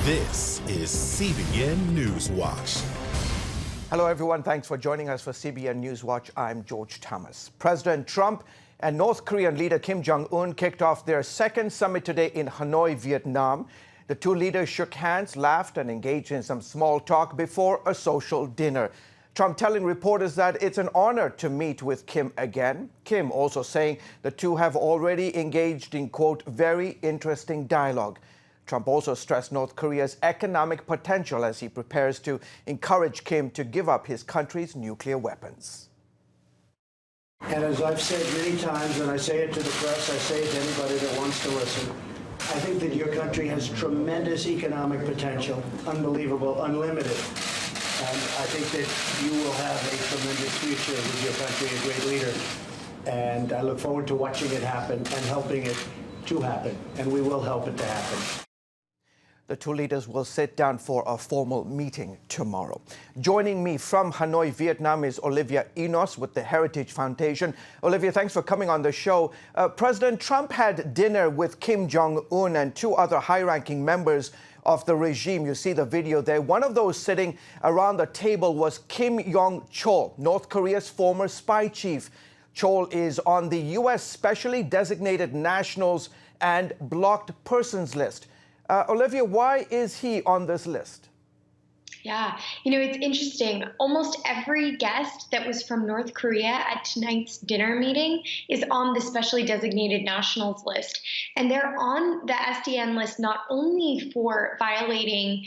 This is CBN NewsWatch. Hello, everyone. Thanks for joining us for CBN NewsWatch. I'm George Thomas. President Trump and North Korean leader Kim Jong-un kicked off their second summit today in Hanoi, Vietnam. The two leaders shook hands, laughed, and engaged in some small talk before a social dinner. Trump telling reporters that it's an honor to meet with Kim again. Kim also saying the two have already engaged in, quote, very interesting dialogue. Trump also stressed North Korea's economic potential as he prepares to encourage Kim to give up his country's nuclear weapons. And as I've said many times, and I say it to the press, I say it to anybody that wants to listen, I think that your country has tremendous economic potential, unbelievable, unlimited. And I think that you will have a tremendous future with your country, a great leader. And I look forward to watching it happen and helping it to happen. And we will help it to happen. The two leaders will sit down for a formal meeting tomorrow. Joining me from Hanoi, Vietnam is Olivia Enos with the Heritage Foundation. Olivia, thanks for coming on the show. President Trump had dinner with Kim Jong-un and two other high-ranking members of the regime. You see the video there. One of those sitting around the table was Kim Yong-chol, North Korea's former spy chief. Chol is on the U.S. Specially Designated Nationals and Blocked Persons list. Olivia, why is he on this list? Yeah, it's interesting. Almost every guest that was from North Korea at tonight's dinner meeting is on the specially designated nationals list. And they're on the SDN list not only for violating,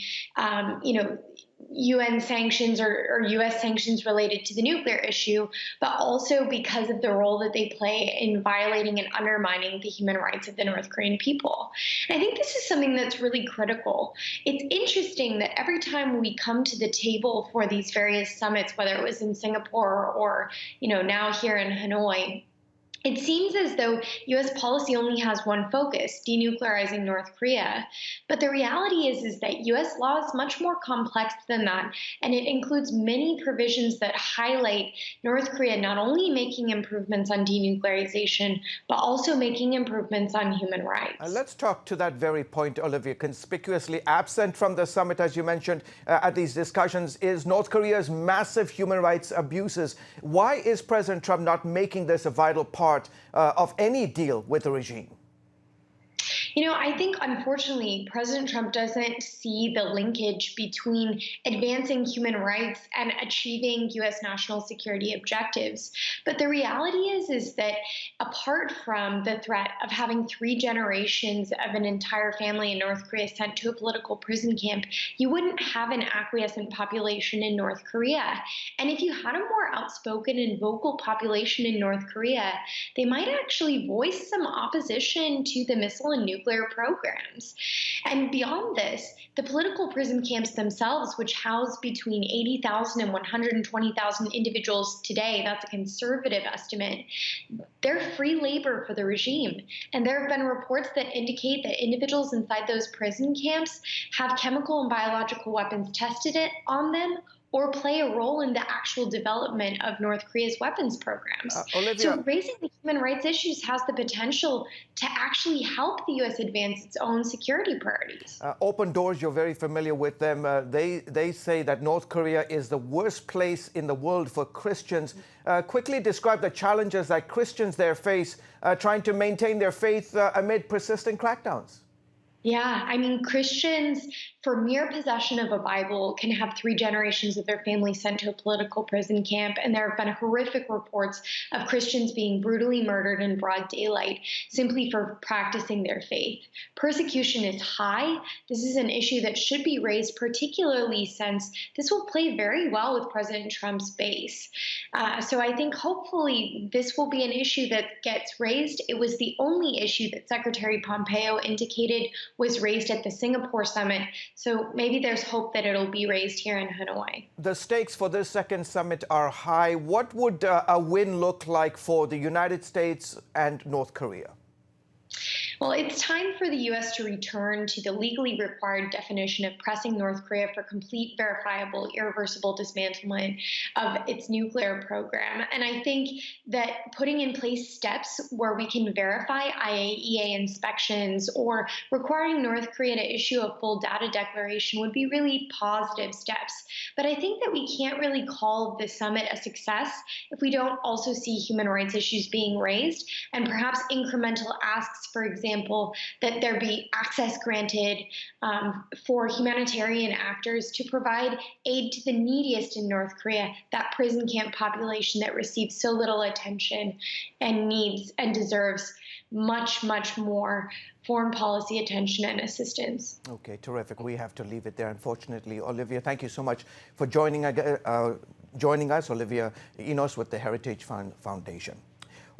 UN sanctions or U.S. sanctions related to the nuclear issue, but also because of the role that they play in violating and undermining the human rights of the North Korean people. And I think this is something that's really critical. It's interesting that every time we come to the table for these various summits, whether it was in Singapore or, now here in Hanoi, it seems as though U.S. policy only has one focus, denuclearizing North Korea. But the reality is that U.S. law is much more complex than that, and it includes many provisions that highlight North Korea not only making improvements on denuclearization, but also making improvements on human rights. Let's talk to that very point, Olivia. Conspicuously absent from the summit, as you mentioned, at these discussions, is North Korea's massive human rights abuses. Why is President Trump not making this a vital part of any deal with the regime? I think, unfortunately, President Trump doesn't see the linkage between advancing human rights and achieving U.S. national security objectives. But the reality is that apart from the threat of having 3 generations of an entire family in North Korea sent to a political prison camp, you wouldn't have an acquiescent population in North Korea. And if you had a more outspoken and vocal population in North Korea, they might actually voice some opposition to the missile and nuclear programs. And beyond this, the political prison camps themselves, which house between 80,000 and 120,000 individuals today, that's a conservative estimate, they're free labor for the regime. And there have been reports that indicate that individuals inside those prison camps have chemical and biological weapons tested on them or play a role in the actual development of North Korea's weapons programs. Olivia, so raising the human rights issues has the potential to actually help the U.S. advance its own security priorities. Open Doors, you're very familiar with them. They say that North Korea is the worst place in the world for Christians. Quickly describe the challenges that Christians there face trying to maintain their faith amid persistent crackdowns. Yeah, Christians, for mere possession of a Bible, can have 3 generations of their family sent to a political prison camp. And there have been horrific reports of Christians being brutally murdered in broad daylight simply for practicing their faith. Persecution is high. This is an issue that should be raised, particularly since this will play very well with President Trump's base. So I think hopefully this will be an issue that gets raised. It was the only issue that Secretary Pompeo indicated was raised at the Singapore summit. So maybe there's hope that it'll be raised here in Hanoi. The stakes for this second summit are high. What would a win look like for the United States and North Korea? Well, it's time for the U.S. to return to the legally required definition of pressing North Korea for complete, verifiable, irreversible dismantlement of its nuclear program. And I think that putting in place steps where we can verify IAEA inspections or requiring North Korea to issue a full data declaration would be really positive steps. But I think that we can't really call the summit a success if we don't also see human rights issues being raised and perhaps incremental asks, for example, that there be access granted for humanitarian actors to provide aid to the neediest in North Korea, that prison camp population that receives so little attention and needs and deserves much, much more foreign policy attention and assistance. Okay, terrific. We have to leave it there, unfortunately. Olivia, thank you so much for joining us, Olivia Enos with the Heritage Foundation.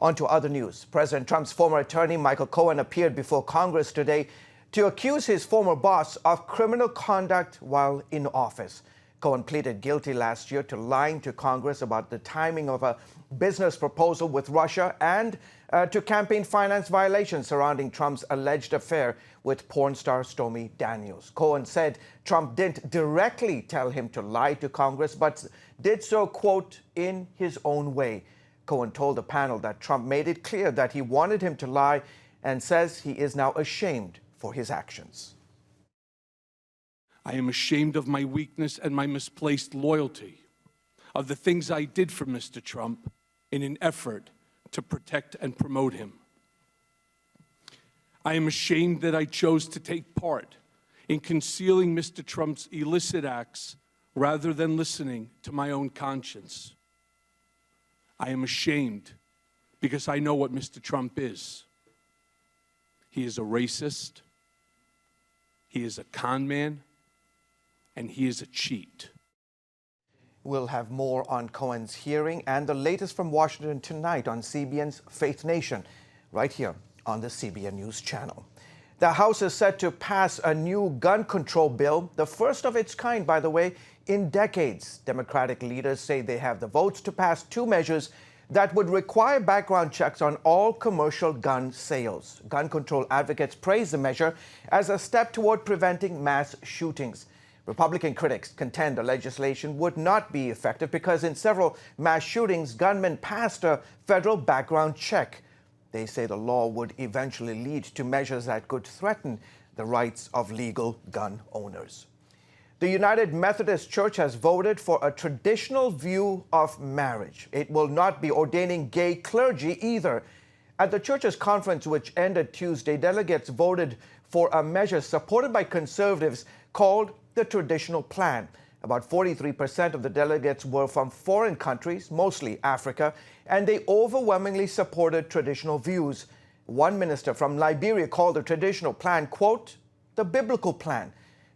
On to other news. President Trump's former attorney, Michael Cohen, appeared before Congress today to accuse his former boss of criminal conduct while in office. Cohen pleaded guilty last year to lying to Congress about the timing of a business proposal with Russia and to campaign finance violations surrounding Trump's alleged affair with porn star Stormy Daniels. Cohen said Trump didn't directly tell him to lie to Congress, but did so, quote, in his own way. Cohen told the panel that Trump made it clear that he wanted him to lie and says he is now ashamed for his actions. I am ashamed of my weakness and my misplaced loyalty, of the things I did for Mr. Trump in an effort to protect and promote him. I am ashamed that I chose to take part in concealing Mr. Trump's illicit acts rather than listening to my own conscience. I am ashamed because I know what Mr. Trump is. He is a racist, he is a con man, and he is a cheat. We'll have more on Cohen's hearing and the latest from Washington tonight on CBN's Faith Nation, right here on the CBN News channel. The House is set to pass a new gun control bill, the first of its kind, by the way, in decades. Democratic leaders say they have the votes to pass two measures that would require background checks on all commercial gun sales. Gun control advocates praise the measure as a step toward preventing mass shootings. Republican critics contend the legislation would not be effective because in several mass shootings, gunmen passed a federal background check. They say the law would eventually lead to measures that could threaten the rights of legal gun owners. The United Methodist Church has voted for a traditional view of marriage. It will not be ordaining gay clergy either. At the church's conference, which ended Tuesday, delegates voted for a measure supported by conservatives called the Traditional Plan. About 43% of the delegates were from foreign countries, mostly Africa, and they overwhelmingly supported traditional views. One minister from Liberia called the Traditional Plan, quote, the biblical plan.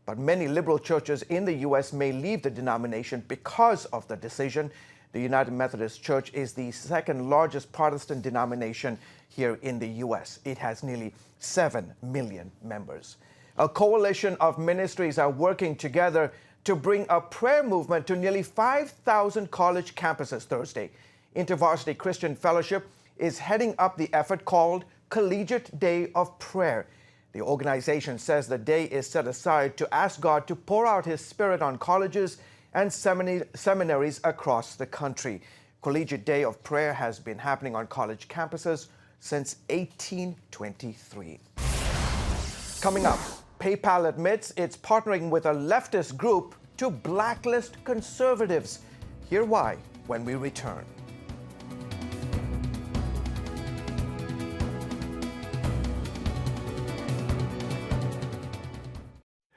But many liberal churches in the U.S. may leave the denomination because of the decision. The United Methodist Church is the second largest Protestant denomination here in the U.S. It has nearly 7 million members. A coalition of ministries are working together to bring a prayer movement to nearly 5,000 college campuses Thursday. InterVarsity Christian Fellowship is heading up the effort called Collegiate Day of Prayer. The organization says the day is set aside to ask God to pour out His Spirit on colleges and seminaries across the country. Collegiate Day of Prayer has been happening on college campuses since 1823. Coming up, PayPal admits it's partnering with a leftist group to blacklist conservatives. Hear why when we return.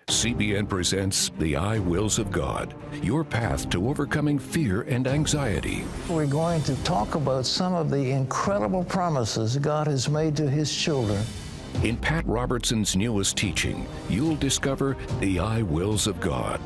CBN presents The I Wills of God, your path to overcoming fear and anxiety. We're going to talk about some of the incredible promises God has made to His children. In Pat Robertson's newest teaching, you'll discover the I Wills of God.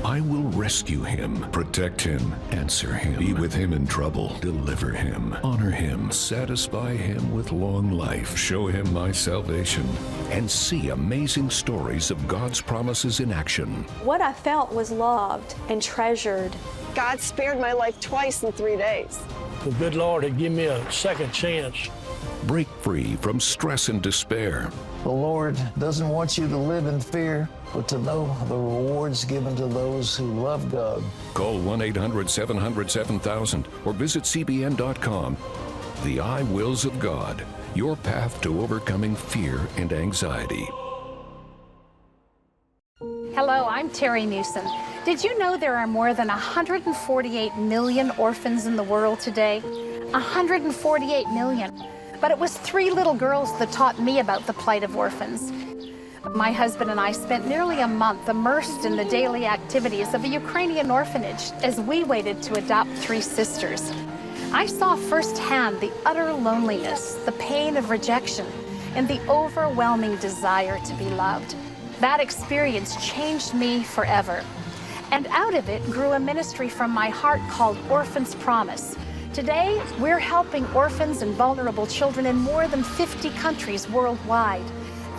I will rescue him, protect him, answer him, be with him in trouble, deliver him, honor him, satisfy him with long life, show him my salvation, and see amazing stories of God's promises in action. What I felt was loved and treasured. God spared my life twice in 3 days. The good Lord had given me a second chance. Break free from stress and despair. The Lord doesn't want you to live in fear, but to know the rewards given to those who love God. Call 1-800-700-7000 or visit CBN.com. The I Wills of God, your path to overcoming fear and anxiety. Hello, I'm Terry Newsom. Did you know there are more than 148 million orphans in the world today? 148 million. But it was 3 little girls that taught me about the plight of orphans. My husband and I spent nearly a month immersed in the daily activities of a Ukrainian orphanage as we waited to adopt 3 sisters. I saw firsthand the utter loneliness, the pain of rejection, and the overwhelming desire to be loved. That experience changed me forever. And out of it grew a ministry from my heart called Orphans Promise. Today, we're helping orphans and vulnerable children in more than 50 countries worldwide.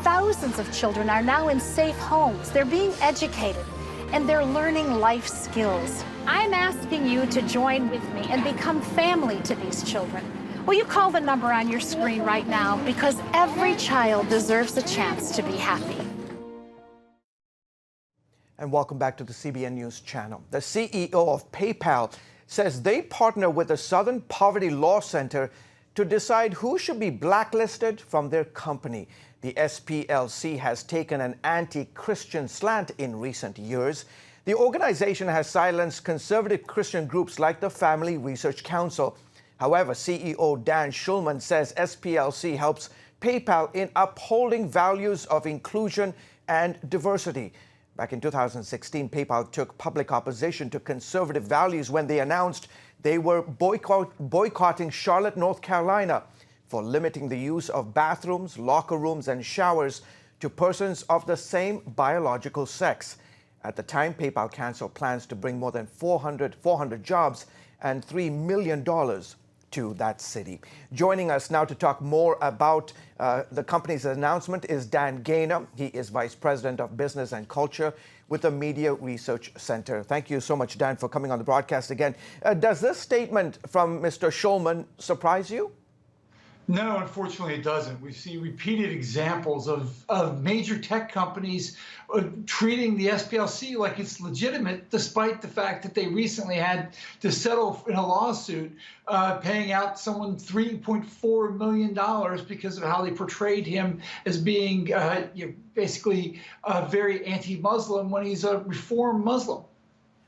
Thousands of children are now in safe homes. They're being educated, and they're learning life skills. I'm asking you to join with me and become family to these children. Will you call the number on your screen right now? Because every child deserves a chance to be happy. And welcome back to the CBN News channel. The CEO of PayPal says they partner with the Southern Poverty Law Center to decide who should be blacklisted from their company. The SPLC has taken an anti-Christian slant in recent years. The organization has silenced conservative Christian groups like the Family Research Council. However, CEO Dan Schulman says SPLC helps PayPal in upholding values of inclusion and diversity. Back in 2016, PayPal took public opposition to conservative values when they announced they were boycotting Charlotte, North Carolina, for limiting the use of bathrooms, locker rooms, and showers to persons of the same biological sex. At the time, PayPal canceled plans to bring more than 400 jobs and $3 million to that city. Joining us now to talk more about the company's announcement is Dan Gainor. He is Vice President of Business and Culture with the Media Research Center. Thank you so much, Dan, for coming on the broadcast again. Does this statement from Mr. Schulman surprise you? No, unfortunately it doesn't. We've seen repeated examples of major tech companies treating the SPLC like it's legitimate, despite the fact that they recently had to settle in a lawsuit, paying out someone $3.4 million because of how they portrayed him as being basically very anti-Muslim when he's a reform Muslim.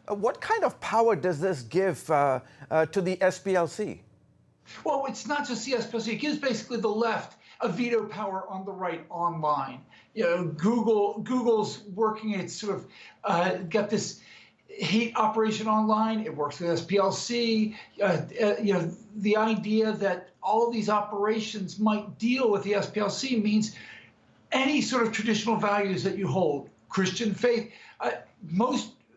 What kind of power does this give to the SPLC? Well, it's not just the SPLC. It gives basically the left a veto power on the right online. You know, Google's working. It's sort of got this hate operation online. It works with SPLC. The idea that all of these operations might deal with the SPLC means any sort of traditional values that you hold, Christian faith,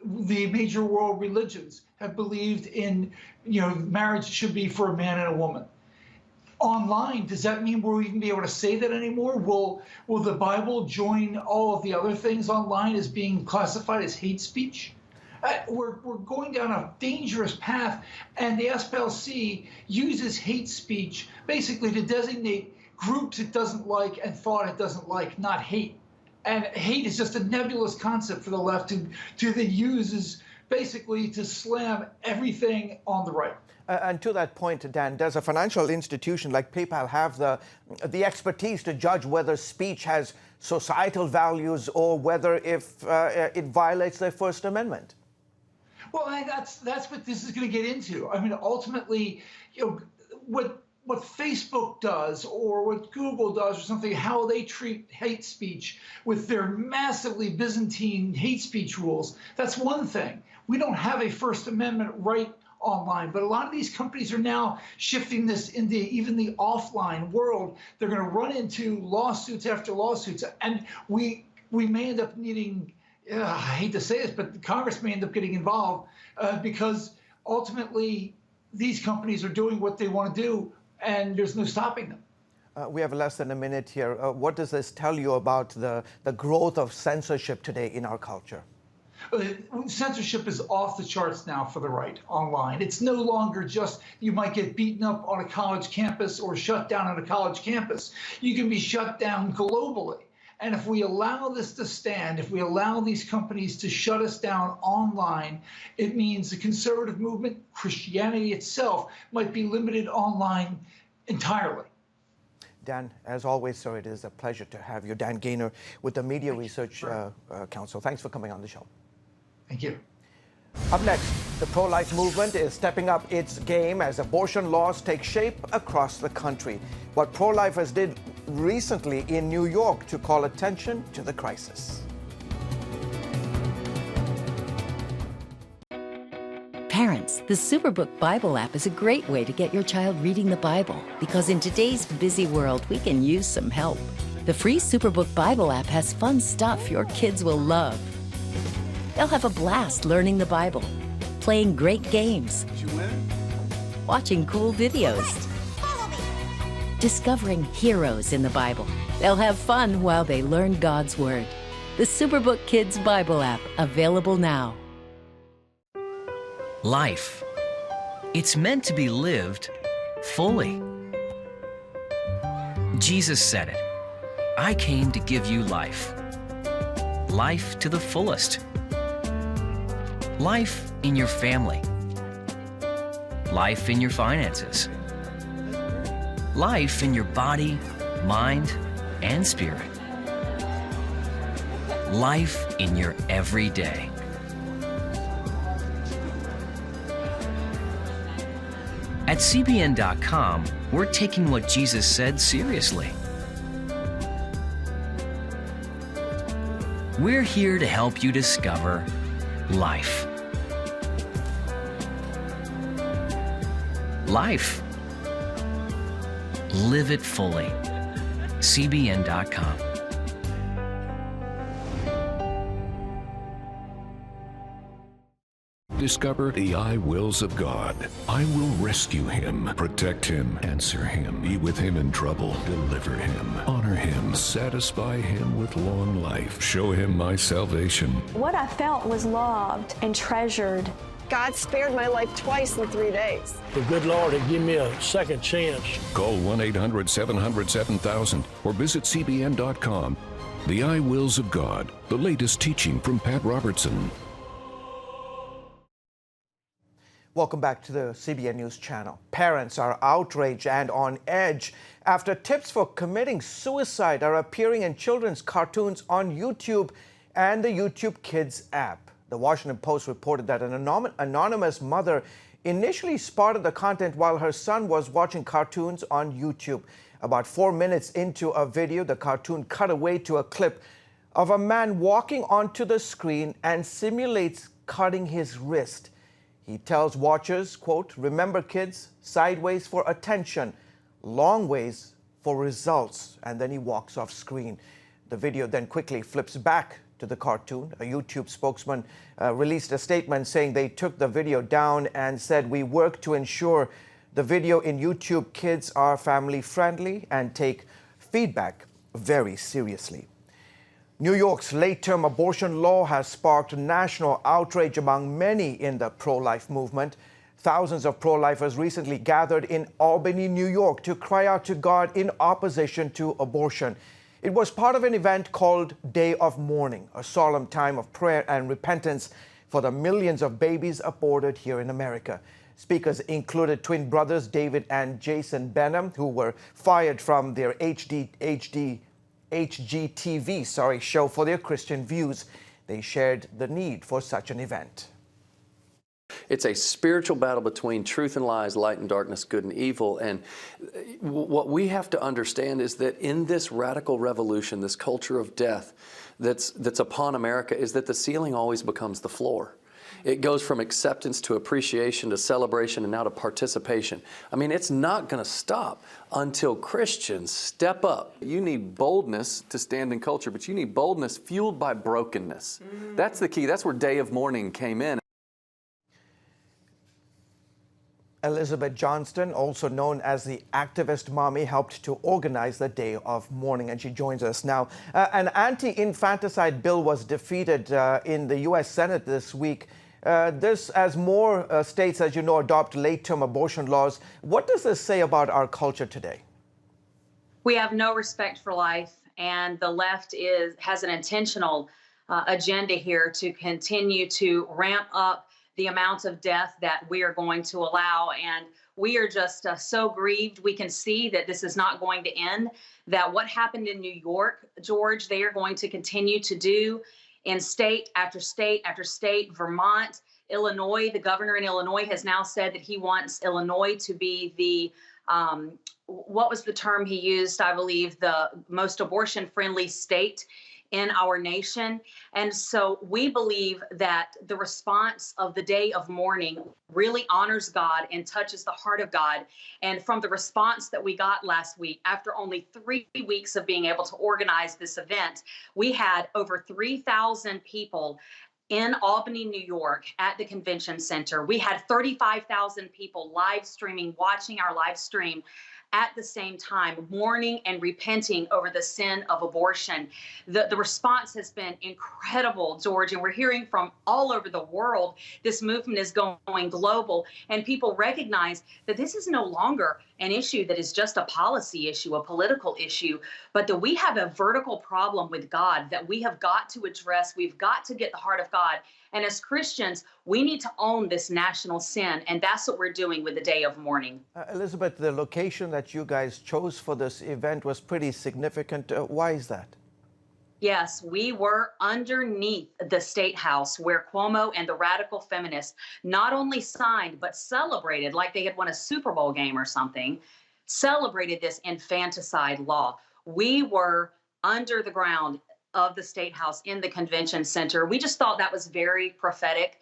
the major world religions have believed in, marriage should be for a man and a woman. Online, does that mean we'll even be able to say that anymore? Will the Bible join all of the other things online as being classified as hate speech? We're going down a dangerous path, and the SPLC uses hate speech basically to designate groups it doesn't like and thought it doesn't like, not hate. And hate is just a nebulous concept for the left to then uses basically to slam everything on the right. And to that point, Dan, does a financial institution like PayPal have the expertise to judge whether speech has societal values or whether it violates their First Amendment? Well, that's what this is going to get into. I mean, ultimately, what Facebook does or what Google does or something, how they treat hate speech with their massively Byzantine hate speech rules, that's one thing. We don't have a First Amendment right online, but a lot of these companies are now shifting this into even the offline world. They're going to run into lawsuits after lawsuits, and we may end up needing, I hate to say this, but Congress may end up getting involved because ultimately these companies are doing what they want to do, and there's no stopping them. We have less than a minute here. What does this tell you about the growth of censorship today in our culture? Censorship is off the charts now for the right online. It's no longer just you might get beaten up on a college campus or shut down on a college campus. You can be shut down globally. And if we allow this to stand, if we allow these companies to shut us down online, it means the conservative movement, Christianity itself, might be limited online entirely. Dan, as always, sir, it is a pleasure to have you. Dan Gainor with the Media Research Council. Thanks for coming on the show. Thank you. Up next, the pro-life movement is stepping up its game as abortion laws take shape across the country. What pro-lifers did recently in New York to call attention to the crisis. Parents, the Superbook Bible app is a great way to get your child reading the Bible because in today's busy world, we can use some help. The free Superbook Bible app has fun stuff your kids will love. They'll have a blast learning the Bible, playing great games, watching cool videos, discovering heroes in the Bible. They'll have fun while they learn God's Word. The Superbook Kids Bible app, available now. Life. It's meant to be lived fully. Jesus said it. I came to give you life. Life to the fullest. Life in your family. Life in your finances. Life in your body, mind, and spirit. Life in your everyday. At CBN.com, we're taking what Jesus said seriously. We're here to help you discover life. Life. Live it fully. CBN.com. Discover the I wills of God. I will rescue him, protect him, answer him, be with him in trouble, deliver him, honor him, satisfy him with long life, show him my salvation. What I felt was loved and treasured. God spared my life twice in 3 days. The good Lord had given me a second chance. Call 1-800-700-7000 or visit CBN.com. The I wills of God, the latest teaching from Pat Robertson. Welcome back to the CBN News Channel. Parents are outraged and on edge after tips for committing suicide are appearing in children's cartoons on YouTube and the YouTube Kids app. The Washington Post reported that an anonymous mother initially spotted the content while her son was watching cartoons on YouTube. About 4 minutes into a video, the cartoon cut away to a clip of a man walking onto the screen and simulates cutting his wrist. He tells watchers, quote, "Remember kids, sideways for attention, long ways for results," and then he walks off screen. The video then quickly flips back to the cartoon. A YouTube spokesman released a statement saying they took the video down and said, "We work to ensure the video in YouTube Kids are family friendly and take feedback very seriously." New York's late-term abortion law has sparked national outrage among many in the pro-life movement. Thousands of pro-lifers recently gathered in Albany, New York to cry out to God in opposition to abortion. It was part of an event called Day of Mourning, a solemn time of prayer and repentance for the millions of babies aborted here in America. Speakers included twin brothers David and Jason Benham, who were fired from their HGTV show for their Christian views. They shared the need for such an event. It's a spiritual battle between truth and lies, light and darkness, good and evil. And what we have to understand is that in this radical revolution, this culture of death that's upon America, is that the ceiling always becomes the floor. It goes from acceptance to appreciation to celebration and now to participation. I mean, it's not going to stop until Christians step up. You need boldness to stand in culture, but you need boldness fueled by brokenness. That's the key. That's where Day of Mourning came in. Elizabeth Johnston, also known as the activist mommy, helped to organize the Day of Mourning, and she joins us now. An anti-infanticide bill was defeated in the U.S. Senate this week. This, as more states, as you know, adopt late-term abortion laws. What does this say about our culture today? We have no respect for life, and the left has an intentional agenda here to continue to ramp up the amount of death that we are going to allow. And we are just so grieved. We can see that this is not going to end, that what happened in New York, George, they are going to continue to do in state after state after state. Vermont, Illinois, the governor in Illinois has now said that he wants Illinois to be the, what was the term he used? I believe the most abortion-friendly state in our nation. And so we believe that the response of the day of mourning really honors God and touches the heart of God. And from the response that we got last week, after only 3 weeks of being able to organize this event, we had over 3,000 people in Albany, New York at the convention center. We had 35,000 people live streaming, watching our live stream at the same time, mourning and repenting over the sin of abortion. The response has been incredible, George, and we're hearing from all over the world. This movement is going global, and people recognize that this is no longer an issue that is just a policy issue, a political issue, but that we have a vertical problem with God that we have got to address. We've got to get the heart of God. And as Christians, we need to own this national sin, and that's what we're doing with the Day of Mourning. Elizabeth, the location that you guys chose for this event was pretty significant. Why is that? Yes, we were underneath the State House where Cuomo and the radical feminists not only signed, but celebrated like they had won a Super Bowl game or something, celebrated this infanticide law. We were under the ground of the State House in the convention center. We just thought that was very prophetic.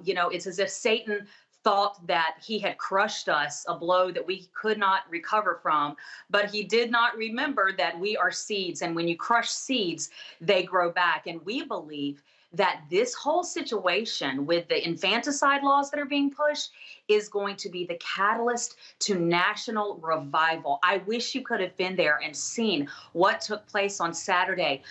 You know, it's as if Satan thought that he had crushed us, a blow that we could not recover from, but he did not remember that we are seeds, and when you crush seeds, they grow back. And we believe that this whole situation with the infanticide laws that are being pushed is going to be the catalyst to national revival. I wish you could have been there and seen what took place on Saturday.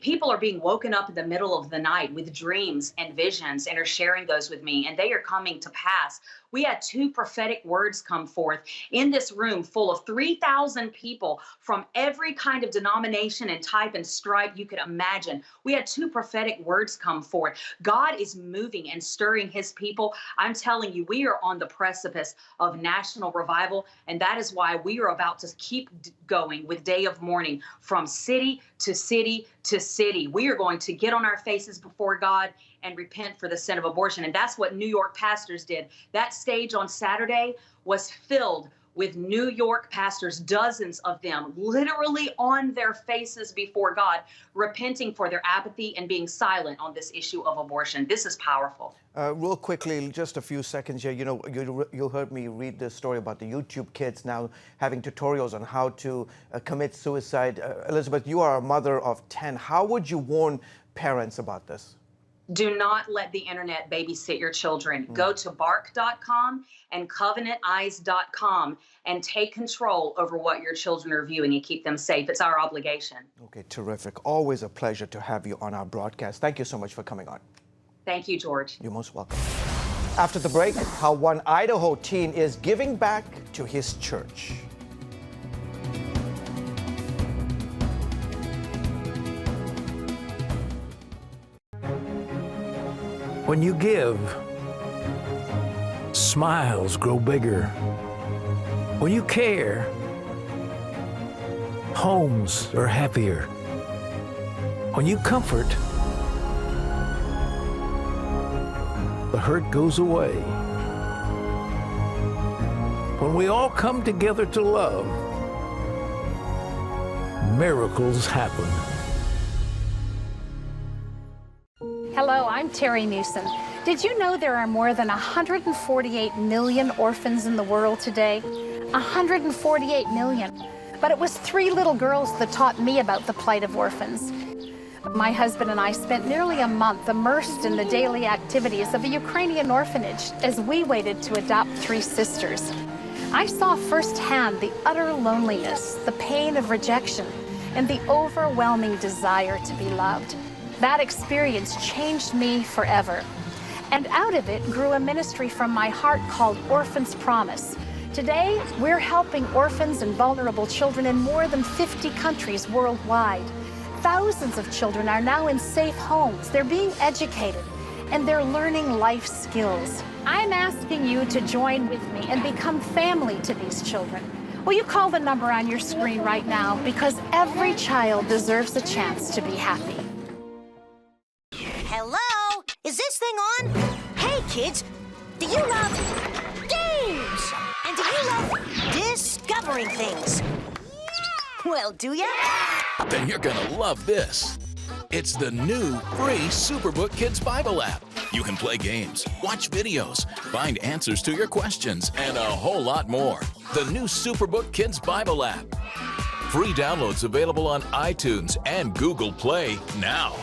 People are being woken up in the middle of the night with dreams and visions and are sharing those with me, and they are coming to pass. We had 2 prophetic words come forth in this room full of 3,000 people from every kind of denomination and type and stripe you could imagine. We had 2 prophetic words come forth. God is moving and stirring his people. I'm telling you, we are on the precipice of national revival, and that is why we are about to keep going with Day of Mourning from city to city to city. We are going to get on our faces before God and repent for the sin of abortion. And that's what New York pastors did. That stage on Saturday was filled with New York pastors, dozens of them, literally on their faces before God, repenting for their apathy and being silent on this issue of abortion. This is powerful. Real quickly, just a few seconds here. You know, you heard me read this story about the YouTube kids now having tutorials on how to commit suicide. Elizabeth, you are a mother of 10. How would you warn parents about this? Do not let the internet babysit your children. Go to bark.com and covenanteyes.com and take control over what your children are viewing and keep them safe. It's our obligation. Okay, terrific. Always a pleasure to have you on our broadcast. Thank you so much for coming on. Thank you, George. You're most welcome. After the break, how one Idaho teen is giving back to his church. When you give, smiles grow bigger. When you care, homes are happier. When you comfort, the hurt goes away. When we all come together to love, miracles happen. Hello, I'm Terry Newsom. Did you know there are more than 148 million orphans in the world today? 148 million. But it was 3 little girls that taught me about the plight of orphans. My husband and I spent nearly a month immersed in the daily activities of a Ukrainian orphanage as we waited to adopt 3 sisters. I saw firsthand the utter loneliness, the pain of rejection, and the overwhelming desire to be loved. That experience changed me forever. And out of it grew a ministry from my heart called Orphan's Promise, Today, we're helping orphans and vulnerable children in more than 50 countries worldwide. Thousands of children are now in safe homes. They're being educated, and they're learning life skills. I'm asking you to join with me and become family to these children. Will you call the number on your screen right now? Because every child deserves a chance to be happy. Hello? Is this thing on? Hey, kids, do you love games? And do you love discovering things? Well, do ya? Then you're gonna love this. It's the new free Superbook Kids Bible app. You can play games, watch videos, find answers to your questions, and a whole lot more. The new Superbook Kids Bible app. Free downloads available on iTunes and Google Play now.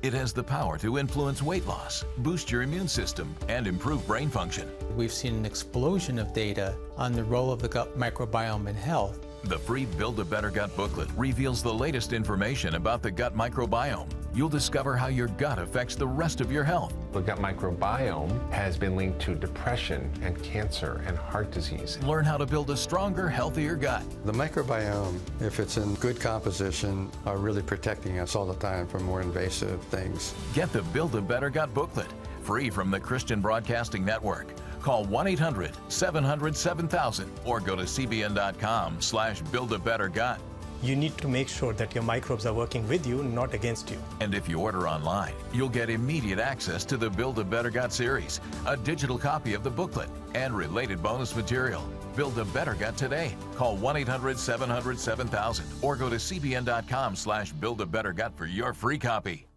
It has the power to influence weight loss, boost your immune system, and improve brain function. We've seen an explosion of data on the role of the gut microbiome in health. The free Build a Better Gut booklet reveals the latest information about the gut microbiome. You'll discover how your gut affects the rest of your health. The gut microbiome has been linked to depression and cancer and heart disease. Learn how to build a stronger, healthier gut. The microbiome, if it's in good composition, are really protecting us all the time from more invasive things. Get the Build a Better Gut booklet, free from the Christian Broadcasting Network. Call 1-800-700-7000 or go to cbn.com/buildabettergut. You need to make sure that your microbes are working with you, not against you. And if you order online, you'll get immediate access to the Build a Better Gut series, a digital copy of the booklet, and related bonus material. Build a Better Gut today. Call 1-800-700-7000 or go to cbn.com/buildabettergut for your free copy.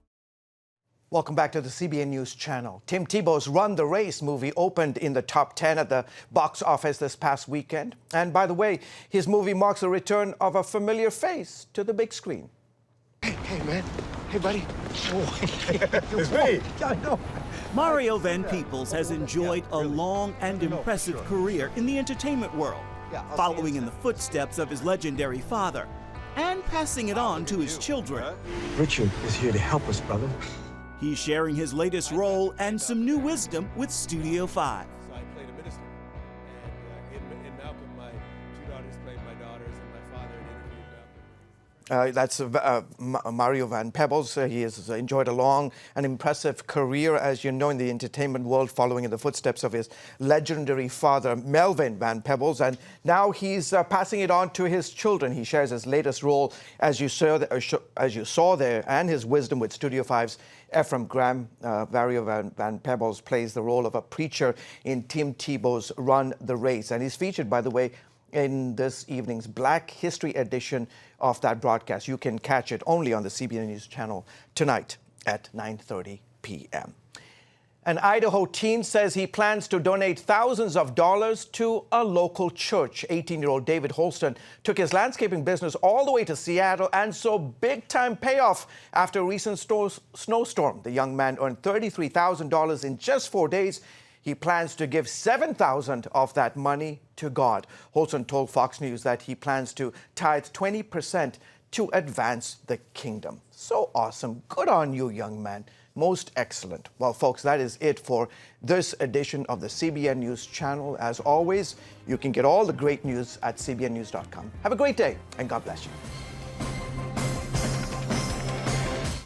Welcome back to the CBN News Channel. Tim Tebow's Run the Race movie opened in the top 10 at the box office this past weekend. And by the way, his movie marks the return of a familiar face to the big screen. Hey, man. Hey, buddy. Oh, It's me. I know. Mario Van Peebles has enjoyed a long and impressive career in the entertainment world, following in the footsteps of his legendary father and passing it on to his children. Richard is here to help us, brother. He's sharing his latest role and some new wisdom with Studio 5. So I played a minister, and in Malcolm, my two daughters played my daughters, and my father interviewed Malcolm. That's Mario Van Peebles. He has enjoyed a long and impressive career, as you know, in the entertainment world, following in the footsteps of his legendary father, Melvin Van Peebles. And now he's passing it on to his children. He shares his latest role, as you saw there, and his wisdom with Studio 5's Ephraim Graham. Mario Van Peebles plays the role of a preacher in Tim Tebow's Run the Race. And he's featured, by the way, in this evening's Black History edition of that broadcast. You can catch it only on the CBN News Channel tonight at 9:30 p.m. An Idaho teen says he plans to donate thousands of dollars to a local church. 18-year-old David Holston took his landscaping business all the way to Seattle and saw big-time payoff after a recent snowstorm. The young man earned $33,000 in just 4 days. He plans to give $7,000 of that money to God. Holston told Fox News that he plans to tithe 20% to advance the kingdom. So awesome. Good on you, young man. Most excellent. Well, folks, that is it for this edition of the CBN News Channel. As always, you can get all the great news at cbnnews.com. Have a great day, and God bless you.